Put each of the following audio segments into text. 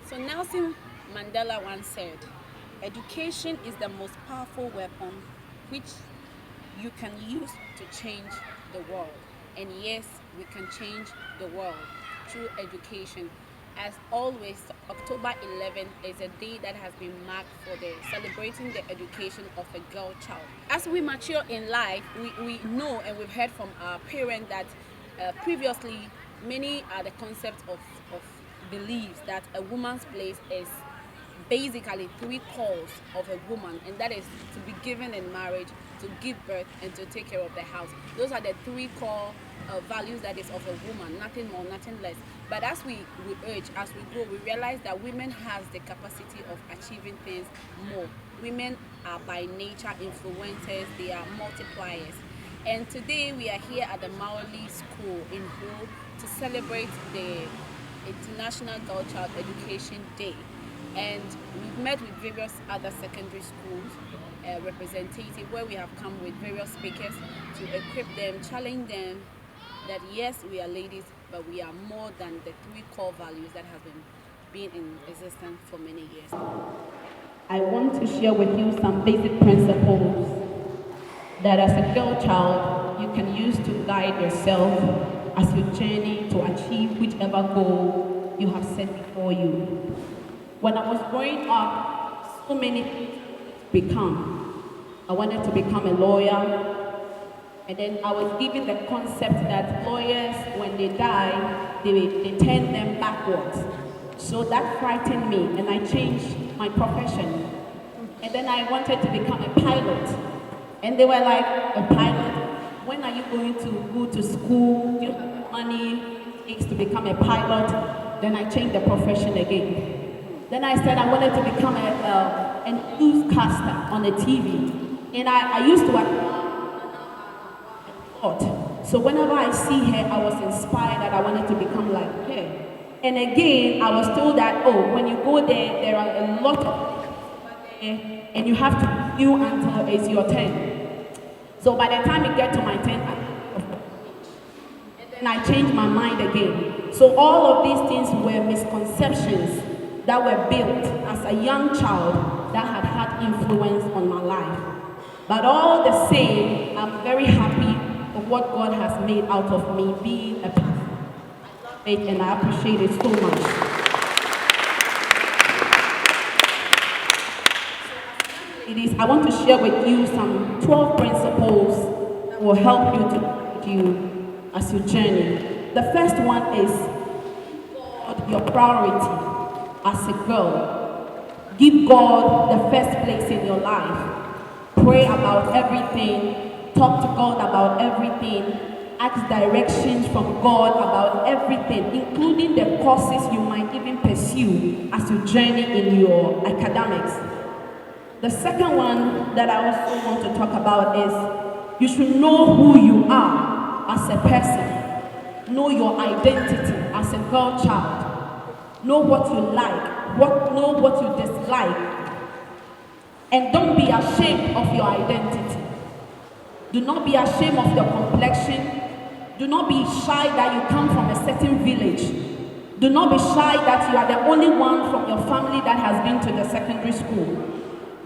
So Nelson Mandela once said, education is the most powerful weapon which you can use to change the world. And yes, we can change the world through education. As always, October 11th is a day that has been marked for the celebrating the education of a girl child. As we mature in life, we know and we've heard from our parents that previously many are the concepts of beliefs that a woman's place is basically three calls of a woman, and that is to be given in marriage, to give birth, and to take care of the house. Those are the three core values that is of a woman, nothing more, nothing less. But as we age, as we grow, we realize that women has the capacity of achieving things more. Women are by nature influencers, they are multipliers. And today we are here at the Maoli School in Ho to celebrate the International Girl Child Education Day. And we've met with various other secondary schools representatives where we have come with various speakers to equip them, challenge them that yes, we are ladies, but we are more than the three core values that have been in existence for many years. I want to share with you some basic principles that as a girl child you can use to guide yourself as you journey to achieve whichever goal you have set before you. When I was growing up, so many things to become. I wanted to become a lawyer, and then I was given the concept that lawyers, when they die, they turn them backwards. So that frightened me, and I changed my profession. And then I wanted to become a pilot. And they were like, a pilot? When are you going to go to school? You have money it takes to become a pilot. Then I changed the profession again. Then I said I wanted to become a newscaster on the TV. And I used to work. So whenever I see her, I was inspired that I wanted to become like her. And again, I was told that, oh, when you go there are a lot of things and you have to queue until it's your turn. So by the time you get to my turn, and then I changed my mind again. So all of these things were misconceptions that were built as a young child that had influence on my life. But all the same, I'm very happy of what God has made out of me being a pastor. I love it and I appreciate it so much. I want to share with you some 12 principles that will help you to guide you as you journey. The first one is God your priority as a girl. Give God the first place in your life. Pray about everything. Talk to God about everything. Ask directions from God about everything, including the courses you might even pursue as you journey in your academics. The second one that I also want to talk about is you should know who you are as a person. Know your identity as a girl child. Know what you like, know what you dislike. And don't be ashamed of your identity. Do not be ashamed of your complexion. Do not be shy that you come from a certain village. Do not be shy that you are the only one from your family that has been to the secondary school.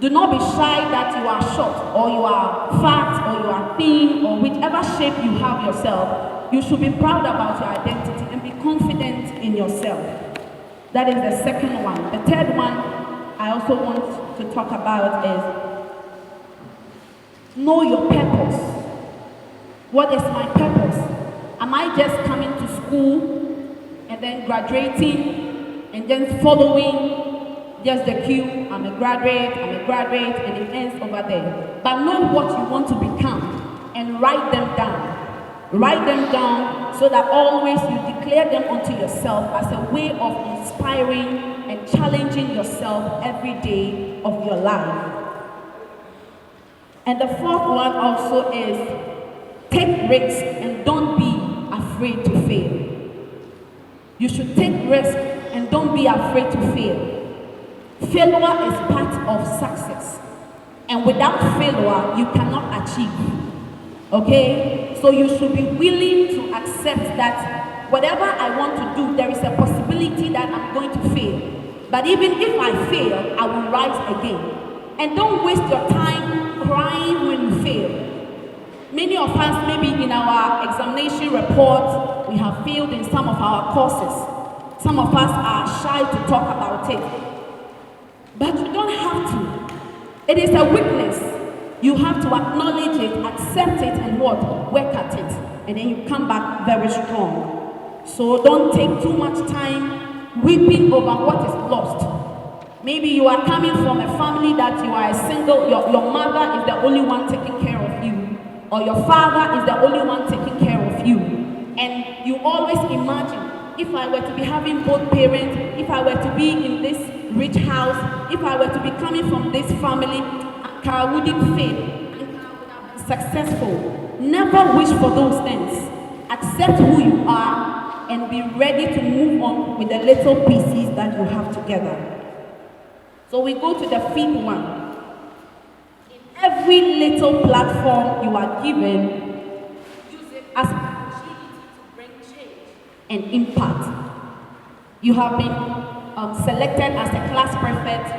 Do not be shy that you are short, or you are fat, or you are thin, or whichever shape you have yourself. You should be proud about your identity and be confident in yourself. That is the second one. The third one I also want to talk about is know your purpose. What is my purpose? Am I just coming to school and then graduating and then following just the queue? I'm a graduate, and it ends over there. But know what you want to become and write them down. Write them down so that always you declare them unto yourself as a way of inspiring and challenging yourself every day of your life. And the fourth one also is take risks and don't be afraid to fail. You should take risks and don't be afraid to fail. Failure is part of success. And without failure, you cannot achieve. Okay? So you should be willing to accept that whatever I want to do, there is a possibility that I'm going to fail. But even if I fail, I will rise again. And don't waste your time crying when you fail. Many of us, maybe in our examination report, we have failed in some of our courses. Some of us are shy to talk about it. But you don't have to. It is a weakness. You have to acknowledge it, accept it, and what? Work at it. And then you come back very strong. So don't take too much time weeping over what is lost. Maybe you are coming from a family that you are a single, your mother is the only one taking care of you, or your father is the only one taking care of you. And you always imagine, if I were to be having both parents, if I were to be in this rich house, if I were to be coming from this family, I wouldn't fail, I would have been successful. Never wish for those things. Accept who you are and be ready to move on with the little pieces that you have together. So we go to the fifth one. In every little platform you are given, use it as an opportunity to bring change and impact. You have been selected as a class prefect.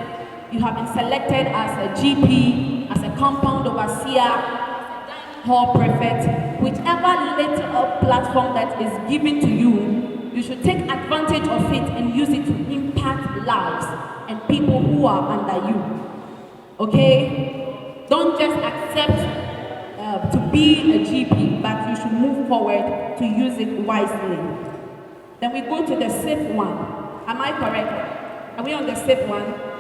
You have been selected as a GP, as a compound overseer, as a dining hall prefect. Whichever little platform that is given to you, you should take advantage of it and use it to impact lives and people who are under you. Okay? Don't just accept to be a GP, but you should move forward to use it wisely. Then we go to the sixth one. Am I correct? Are we on the sixth one?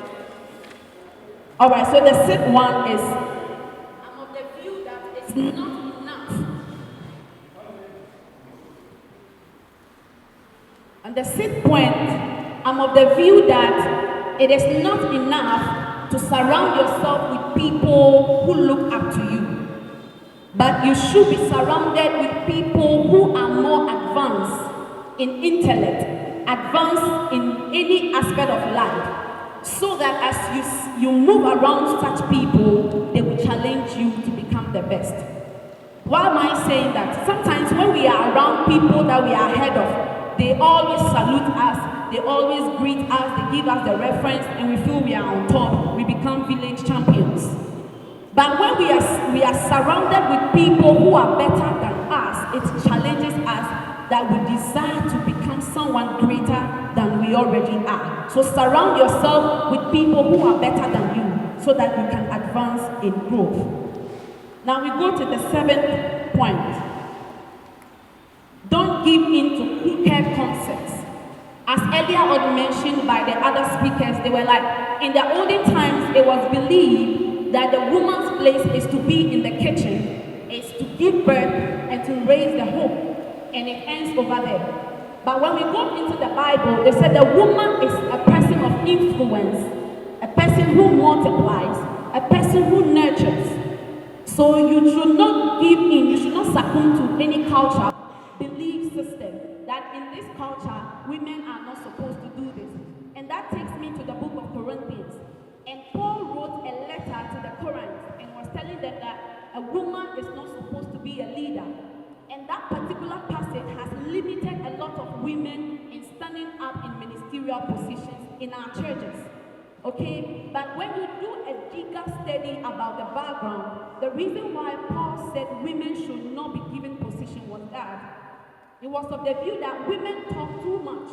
Alright, so the sixth one is, I'm of the view that it's not enough. And the sixth point, I'm of the view that it is not enough to surround yourself with people who look up to you. But you should be surrounded with people who are more advanced in intellect, advanced in any aspect of life, so that as you move around such people, they will challenge you to become the best. Why am I saying that? Sometimes when we are around people that we are ahead of, they always salute us, they always greet us, they give us the reference, and we feel we are on top. We become village champions. But when we are surrounded with people who are better than us, it challenges us that we desire to become someone greater than we already are. So surround yourself with people who are better than you so that you can advance in growth. Now we go to the seventh point. Don't give in to crooked concepts. As earlier on mentioned by the other speakers, they were like, in the olden times, it was believed that the woman's place is to be in the kitchen, is to give birth and to raise the home, and it ends over there. But when we go into the Bible, they said the woman is a person of influence, a person who multiplies, a person who nurtures. So you should not give in, you should not succumb to any culture, belief system, that in this culture, women are not supposed to do this. And that takes me to the book of Corinthians. And Paul wrote a letter to the Corinthians and was telling them that a woman is not supposed to be a leader. And that particular passage has limited a lot of women in standing up in ministerial positions in our churches. Okay? But when you do a deeper study about the background, the reason why Paul said women should not be given position was that it was of the view that women talk too much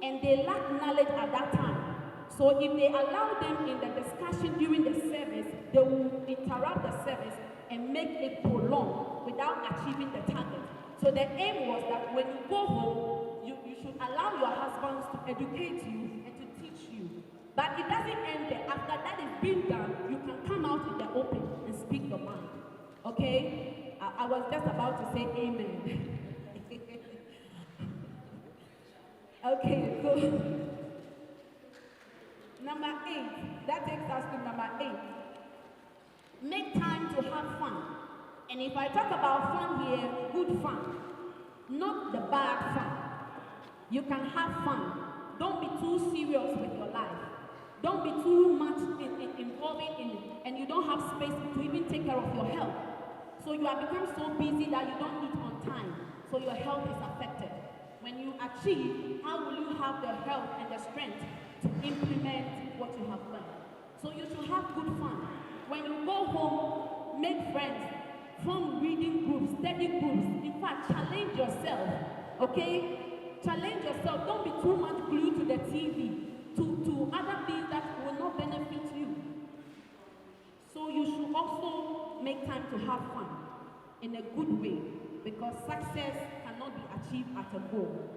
and they lack knowledge at that time. So if they allow them in the discussion during the service, they will interrupt the service and make it prolonged without achieving the target. So the aim was that when you go home, you should allow your husbands to educate you and to teach you. But it doesn't end there. After that is being done, you can come out in the open and speak your mind. Okay? I was just about to say amen. Okay, so number 8, that takes us to number 8. Make time to have fun. And if I talk about fun here, good fun, not the bad fun. You can have fun. Don't be too serious with your life. Don't be too much involving in it, and you don't have space to even take care of your health. So you have become so busy that you don't eat on time, so your health is affected. When you achieve, how will you have the health and the strength to implement So you should have good fun. When you go home, make friends, form reading groups, study groups. In fact, challenge yourself, okay? Challenge yourself. Don't be too much glued to the TV, to other things that will not benefit you. So you should also make time to have fun in a good way, because success cannot be achieved at a goal.